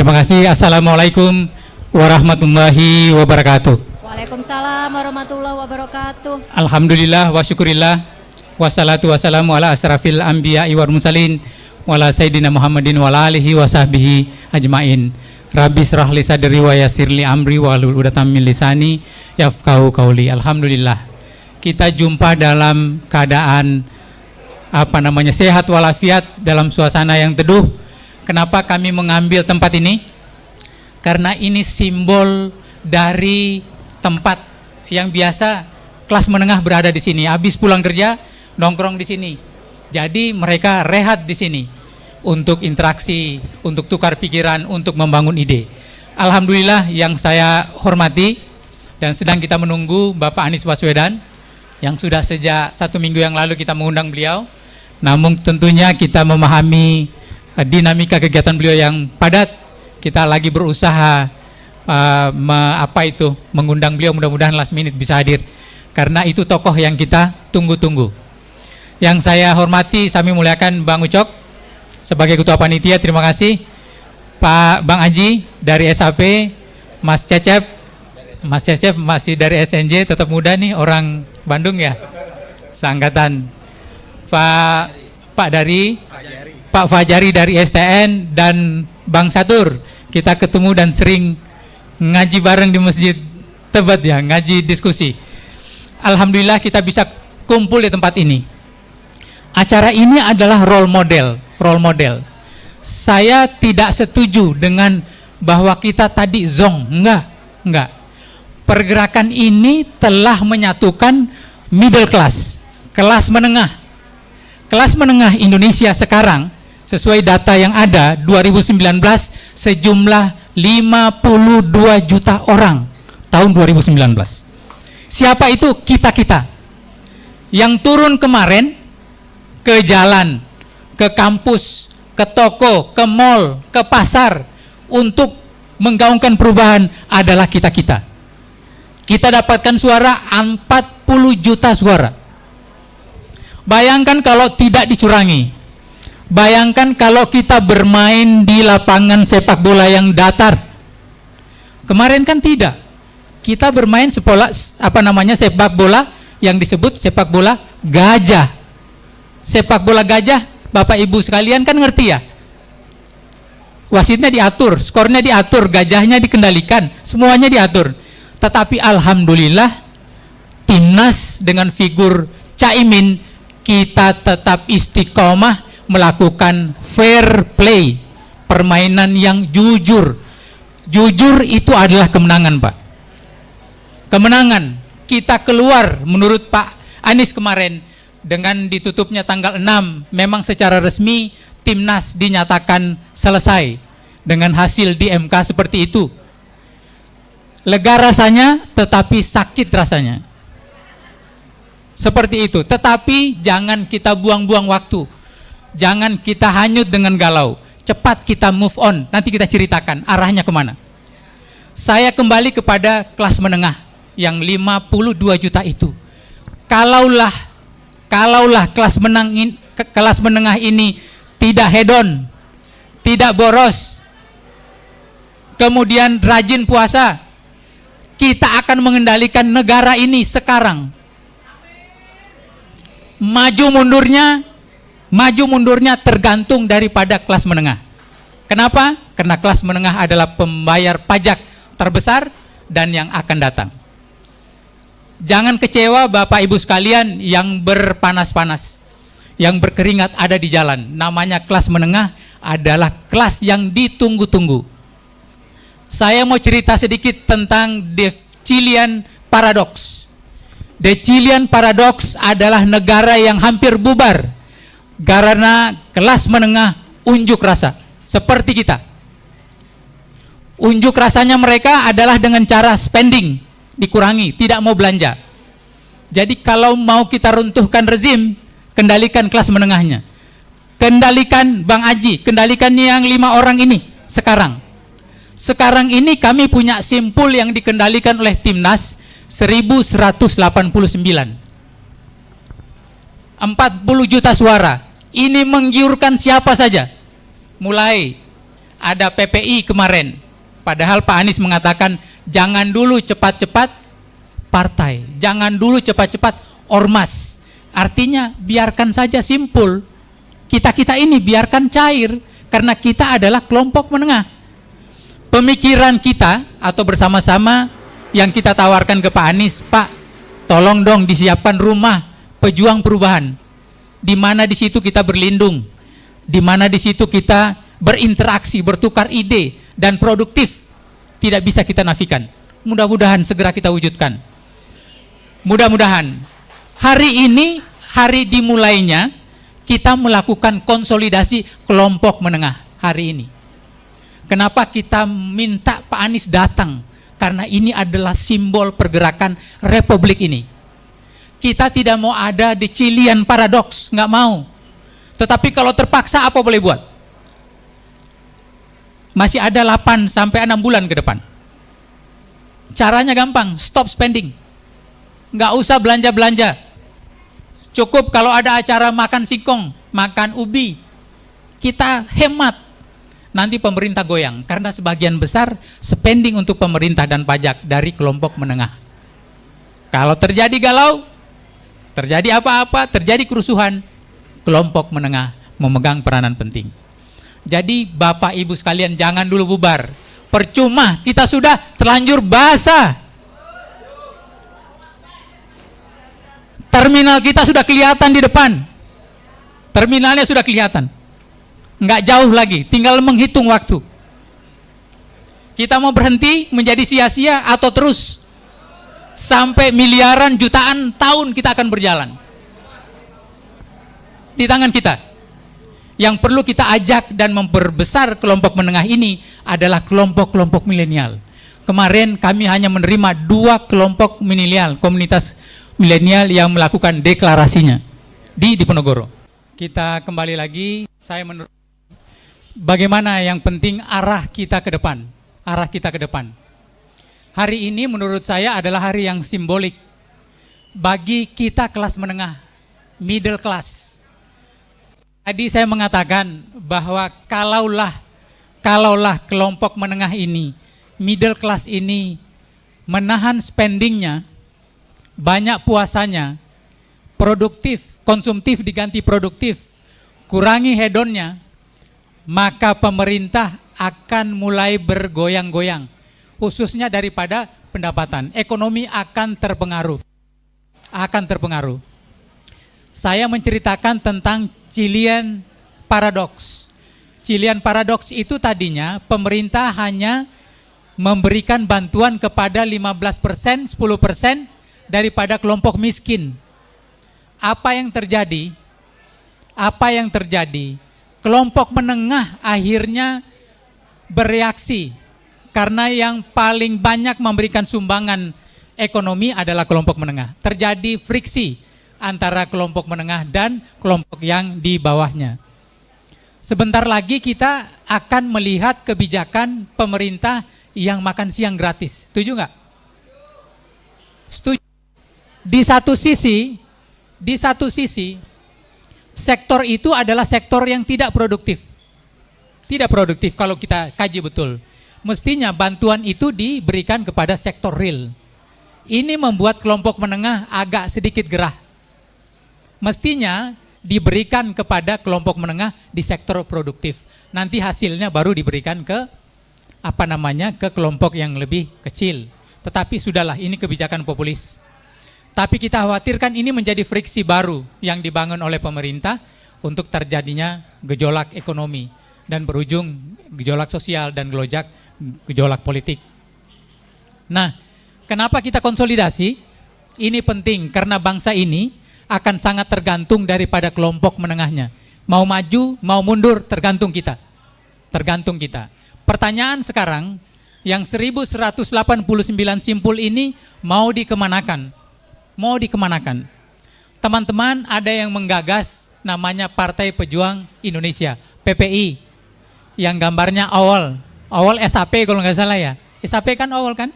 Terima kasih. Assalamualaikum warahmatullahi wabarakatuh. Waalaikumsalam warahmatullahi wabarakatuh. Alhamdulillah wa syukurillah. Wassalatu wassalamu ala asrafil anbiya'i wal mursalin wa ala sayyidina Muhammadin wa ala alihi wa sahbihi ajmain. Rabbi shrah li sadri wa yassir li amri wa hlul 'uqdatam min lisani yafqahu qauli. Alhamdulillah. Kita jumpa dalam keadaan sehat walafiat dalam suasana yang teduh. Kenapa kami mengambil tempat ini? Karena ini simbol dari tempat yang biasa kelas menengah berada di sini. Habis pulang kerja, nongkrong di sini. Jadi mereka rehat di sini untuk interaksi, untuk tukar pikiran, untuk membangun ide. Alhamdulillah, yang saya hormati dan sedang kita menunggu Bapak Anies Baswedan yang sudah sejak 1 minggu yang lalu kita mengundang beliau. Namun tentunya kita memahami dinamika kegiatan beliau yang padat. Kita lagi berusaha mengundang beliau, mudah-mudahan last minute bisa hadir. Karena itu tokoh yang kita tunggu-tunggu. Yang saya hormati, saya muliakan Bang Ucok sebagai Ketua Panitia, terima kasih. Pak Bang Aji dari SAP, Mas Cecep masih dari SNJ, tetap muda nih, orang Bandung ya, seangkatan. Pak Fajari dari STN dan Bang Satur, kita ketemu dan sering ngaji bareng di Masjid Tebet ya, ngaji diskusi. Alhamdulillah kita bisa kumpul di tempat ini. Acara ini adalah role model. Saya tidak setuju dengan bahwa kita tadi zong, enggak. Pergerakan ini telah menyatukan middle class, kelas menengah. Kelas menengah Indonesia sekarang, sesuai data yang ada 2019, sejumlah 52 juta orang tahun 2019. Siapa itu? Kita yang turun kemarin ke jalan, ke kampus, ke toko, ke mall, ke pasar untuk menggaungkan perubahan adalah kita. Kita dapatkan suara 40 juta suara. Bayangkan kalau tidak dicurangi. Bayangkan kalau kita bermain di lapangan sepak bola yang datar. Kemarin kan tidak. Kita bermain sepak bola yang disebut sepak bola gajah. Sepak bola gajah, Bapak Ibu sekalian kan ngerti ya? Wasitnya diatur, skornya diatur, gajahnya dikendalikan, semuanya diatur. Tetapi alhamdulillah timnas dengan figur Caimin, kita tetap istiqomah melakukan fair play, permainan yang jujur. Jujur itu adalah kemenangan, Pak. Kemenangan. Kita keluar menurut Pak Anies kemarin dengan ditutupnya tanggal 6, memang secara resmi timnas dinyatakan selesai dengan hasil di MK seperti itu. Lega rasanya, tetapi sakit rasanya. Seperti itu. Tetapi jangan kita buang-buang waktu. Jangan kita hanyut dengan galau. Cepat kita move on. Nanti kita ceritakan arahnya kemana. Saya kembali kepada kelas menengah yang 52 juta itu. Kalaulah kelas menengah ini tidak hedon, tidak boros, kemudian rajin puasa, kita akan mengendalikan negara ini sekarang. Maju mundurnya tergantung daripada kelas menengah. Kenapa? Karena kelas menengah adalah pembayar pajak terbesar dan yang akan datang. Jangan kecewa Bapak Ibu sekalian yang berpanas-panas, yang berkeringat ada di jalan. Namanya kelas menengah adalah kelas yang ditunggu-tunggu. Saya mau cerita sedikit tentang The Chilean Paradox. The Chilean Paradox adalah negara yang hampir bubar karena kelas menengah unjuk rasa seperti kita. Unjuk rasanya mereka adalah dengan cara spending dikurangi, tidak mau belanja. Jadi kalau mau kita runtuhkan rezim, kendalikan kelas menengahnya. Kendalikan Bang Aji, kendalikan yang 5 orang ini sekarang. Sekarang ini kami punya simpul yang dikendalikan oleh timnas 1189. 40 juta suara. Ini menggiurkan siapa saja. Mulai ada PPI kemarin. Padahal Pak Anies mengatakan jangan dulu cepat-cepat partai, jangan dulu cepat-cepat ormas. Artinya biarkan saja simpul. Kita ini biarkan cair karena kita adalah kelompok menengah. Pemikiran kita atau bersama-sama yang kita tawarkan ke Pak Anies, Pak, tolong dong disiapkan rumah pejuang perubahan. Di mana di situ kita berlindung, di mana di situ kita berinteraksi, bertukar ide dan produktif. Tidak bisa kita nafikan. Mudah-mudahan segera kita wujudkan. Mudah-mudahan hari ini, hari dimulainya kita melakukan konsolidasi kelompok menengah hari ini. Kenapa kita minta Pak Anies datang? Karena ini adalah simbol pergerakan Republik ini. Kita tidak mau ada di Cilian paradoks, nggak mau. Tetapi kalau terpaksa apa boleh buat? Masih ada 8 sampai 6 bulan ke depan. Caranya gampang, stop spending. Nggak usah belanja-belanja. Cukup kalau ada acara makan singkong, makan ubi. Kita hemat. Nanti pemerintah goyang. Karena sebagian besar spending untuk pemerintah dan pajak dari kelompok menengah. Kalau terjadi galau, terjadi apa-apa, terjadi kerusuhan, kelompok menengah memegang peranan penting. Jadi Bapak Ibu sekalian jangan dulu bubar. Percuma kita sudah terlanjur basah. Terminal kita sudah kelihatan di depan. Terminalnya sudah kelihatan. Nggak jauh lagi, tinggal menghitung waktu. Kita mau berhenti menjadi sia-sia atau terus? Sampai miliaran jutaan tahun kita akan berjalan. Di tangan kita. Yang perlu kita ajak dan memperbesar kelompok menengah ini adalah kelompok-kelompok milenial. Kemarin kami hanya menerima 2 kelompok milenial, komunitas milenial yang melakukan deklarasinya di Diponegoro. Kita kembali lagi, saya menurut bagaimana yang penting arah kita ke depan, arah kita ke depan. Hari ini menurut saya adalah hari yang simbolik bagi kita kelas menengah, middle class. Tadi saya mengatakan bahwa kalaulah kelompok menengah ini, middle class ini menahan spendingnya, banyak puasanya, produktif, konsumtif diganti produktif, kurangi hedonnya, maka pemerintah akan mulai bergoyang-goyang, khususnya daripada pendapatan. Ekonomi akan terpengaruh. Saya menceritakan tentang Cilian paradoks. Cilian paradoks itu tadinya pemerintah hanya memberikan bantuan kepada 15%, 10% daripada kelompok miskin. Apa yang terjadi? Kelompok menengah akhirnya bereaksi karena yang paling banyak memberikan sumbangan ekonomi adalah kelompok menengah. Terjadi friksi antara kelompok menengah dan kelompok yang di bawahnya. Sebentar lagi kita akan melihat kebijakan pemerintah yang makan siang gratis. Setuju nggak? Setuju. Di satu sisi, sektor itu adalah sektor yang tidak produktif. Tidak produktif kalau kita kaji betul. Mestinya bantuan itu diberikan kepada sektor real. Ini membuat kelompok menengah agak sedikit gerah. Mestinya diberikan kepada kelompok menengah di sektor produktif. Nanti hasilnya baru diberikan ke ke kelompok yang lebih kecil. Tetapi sudahlah, ini kebijakan populis. Tapi kita khawatirkan ini menjadi friksi baru yang dibangun oleh pemerintah untuk terjadinya gejolak ekonomi dan berujung gejolak sosial dan gejolak politik. Nah, kenapa kita konsolidasi? Ini penting karena bangsa ini akan sangat tergantung daripada kelompok menengahnya. Mau maju, mau mundur, tergantung kita. Pertanyaan sekarang, yang 1189 simpul ini mau dikemanakan? Teman-teman ada yang menggagas namanya Partai Pejuang Indonesia, PPI, yang gambarnya awal SAP kalau nggak salah ya. SAP kan awal kan?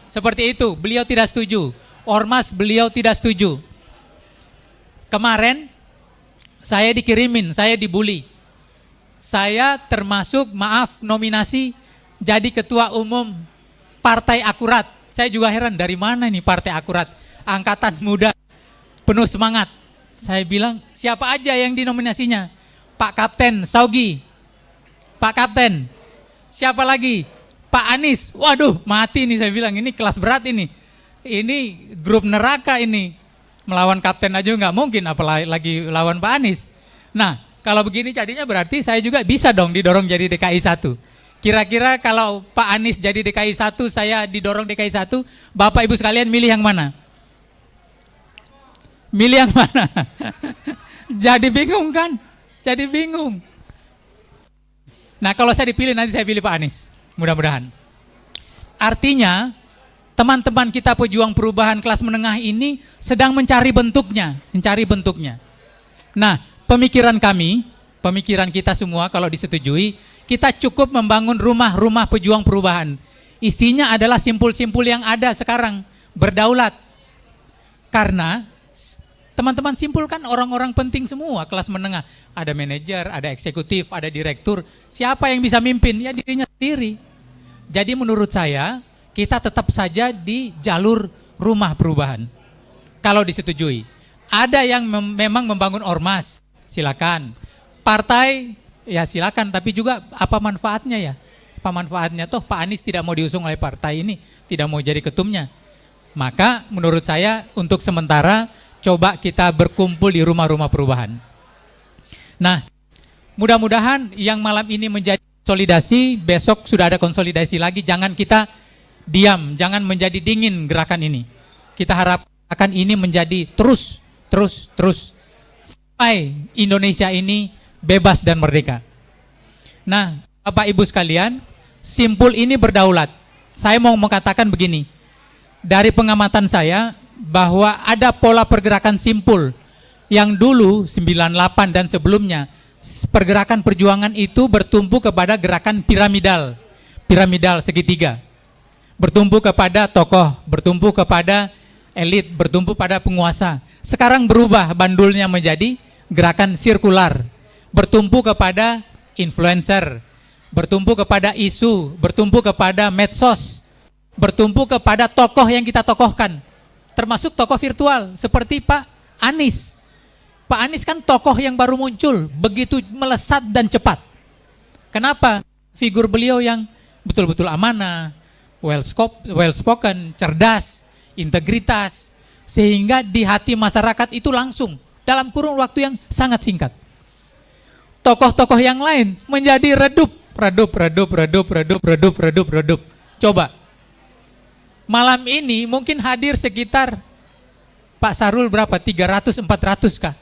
Seperti itu, beliau tidak setuju. Ormas beliau tidak setuju. Kemarin saya dikirimin, saya dibully. saya termasuk, maaf, nominasi jadi ketua umum Partai Akurat. Saya juga heran, dari mana ini Partai Akurat? Angkatan muda, penuh semangat. Saya bilang, siapa aja yang dinominasinya? Pak Kapten Saugi, Pak Kapten, siapa lagi? Pak Anies. Waduh, mati nih saya bilang, ini kelas berat ini. Ini grup neraka ini. Melawan Kapten aja nggak mungkin, apalagi lawan Pak Anies. Nah, kalau begini jadinya berarti saya juga bisa dong didorong jadi DKI 1. Kira-kira kalau Pak Anies jadi DKI 1, saya didorong DKI 1, Bapak Ibu sekalian milih yang mana? Milih yang mana? Jadi bingung kan? Jadi bingung. Nah, kalau saya dipilih nanti saya pilih Pak Anies. Mudah-mudahan. Artinya, teman-teman kita pejuang perubahan kelas menengah ini sedang mencari bentuknya. Nah, pemikiran kami, pemikiran kita semua kalau disetujui, kita cukup membangun rumah-rumah pejuang perubahan. Isinya adalah simpul-simpul yang ada sekarang, berdaulat. Karena teman-teman simpulkan orang-orang penting semua kelas menengah. Ada manajer, ada eksekutif, ada direktur. Siapa yang bisa mimpin? Ya dirinya sendiri. Jadi menurut saya, kita tetap saja di jalur rumah perubahan. Kalau disetujui. Ada yang memang membangun ormas, silakan. Partai, ya silakan. Tapi juga apa manfaatnya ya? Apa manfaatnya? Toh Pak Anies tidak mau diusung oleh partai ini, tidak mau jadi ketumnya. Maka menurut saya untuk sementara coba kita berkumpul di rumah-rumah perubahan. Nah, mudah-mudahan yang malam ini menjadi konsolidasi, besok sudah ada konsolidasi lagi. Jangan kita diam, jangan menjadi dingin gerakan ini. Kita harap akan ini menjadi terus sampai Indonesia ini bebas dan merdeka. Nah, Bapak Ibu sekalian, simpul ini berdaulat. Saya mau mengatakan begini, dari pengamatan saya bahwa ada pola pergerakan simpul yang dulu 98 dan sebelumnya pergerakan perjuangan itu bertumpu kepada gerakan piramidal segitiga, bertumpu kepada tokoh, bertumpu kepada elit, bertumpu pada penguasa. Sekarang berubah bandulnya menjadi gerakan sirkular, bertumpu kepada influencer, bertumpu kepada isu, bertumpu kepada medsos, bertumpu kepada tokoh yang kita tokohkan, termasuk tokoh virtual seperti Pak Anies. Pak Anies kan tokoh yang baru muncul, begitu melesat dan cepat. Kenapa? Figur beliau yang betul-betul amanah, well spoken, cerdas, integritas, sehingga di hati masyarakat itu langsung dalam kurun waktu yang sangat singkat. Tokoh-tokoh yang lain menjadi redup. Coba, malam ini mungkin hadir sekitar Pak Sarul berapa? 300-400 kah?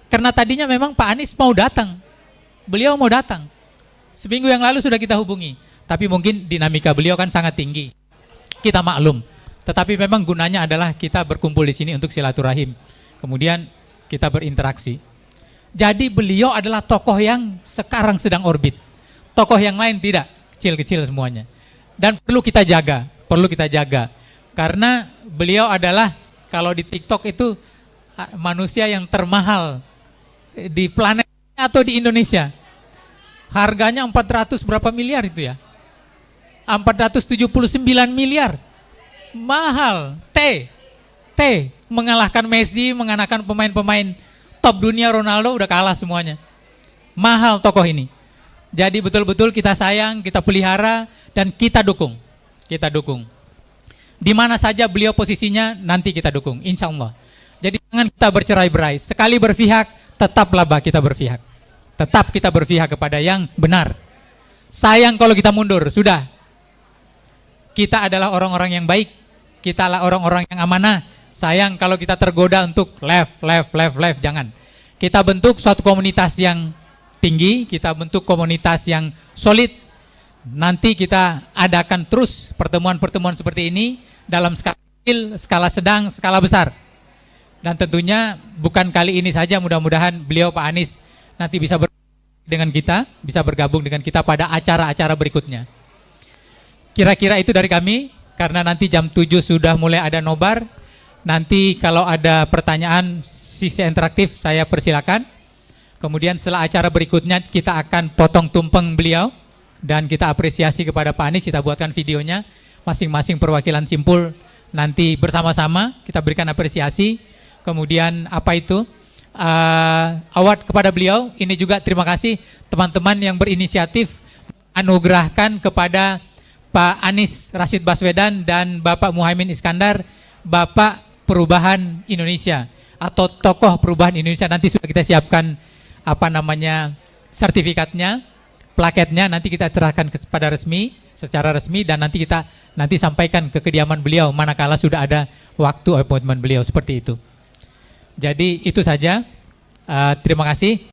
Karena tadinya memang Pak Anies mau datang. Beliau mau datang. Seminggu yang lalu sudah kita hubungi. Tapi mungkin dinamika beliau kan sangat tinggi. Kita maklum. Tetapi memang gunanya adalah kita berkumpul di sini untuk silaturahim. Kemudian kita berinteraksi. Jadi beliau adalah tokoh yang sekarang sedang orbit. Tokoh yang lain tidak. Kecil-kecil semuanya. Dan perlu kita jaga. Karena beliau adalah, kalau di TikTok itu manusia yang termahal di planet atau di Indonesia. Harganya 400 berapa miliar itu ya? 479 miliar. Mahal. T mengalahkan Messi, mengalahkan pemain-pemain top dunia, Ronaldo udah kalah semuanya. Mahal tokoh ini. Jadi betul-betul kita sayang, kita pelihara, dan kita dukung. Di mana saja beliau posisinya, nanti kita dukung, insya Allah. Jadi jangan kita bercerai-berai. Sekali berpihak, tetaplah kita berpihak. Tetap kita berpihak kepada yang benar. Sayang kalau kita mundur, sudah. Kita adalah orang-orang yang baik. Kita adalah orang-orang yang amanah. Sayang kalau kita tergoda untuk left, jangan. Kita bentuk suatu komunitas yang tinggi, kita bentuk komunitas yang solid. Nanti kita adakan terus pertemuan-pertemuan seperti ini dalam skala kecil, skala sedang, skala besar. Dan tentunya bukan kali ini saja, mudah-mudahan beliau Pak Anies nanti bisa bergabung dengan kita pada acara-acara berikutnya. Kira-kira itu dari kami, karena nanti jam 7 sudah mulai ada nobar. Nanti kalau ada pertanyaan sisi interaktif saya persilakan. Kemudian setelah acara berikutnya kita akan potong tumpeng beliau dan kita apresiasi kepada Pak Anies, kita buatkan videonya, masing-masing perwakilan Simpul nanti bersama-sama kita berikan apresiasi. Kemudian award kepada beliau. Ini juga terima kasih teman-teman yang berinisiatif anugerahkan kepada Pak Anies Rashid Baswedan dan Bapak Muhaimin Iskandar, Bapak Perubahan Indonesia atau tokoh perubahan Indonesia. Nanti sudah kita siapkan sertifikatnya, plaketnya, nanti kita serahkan secara resmi dan nanti kita sampaikan ke kediaman beliau manakala sudah ada waktu appointment beliau, seperti itu. Jadi itu saja. Terima kasih.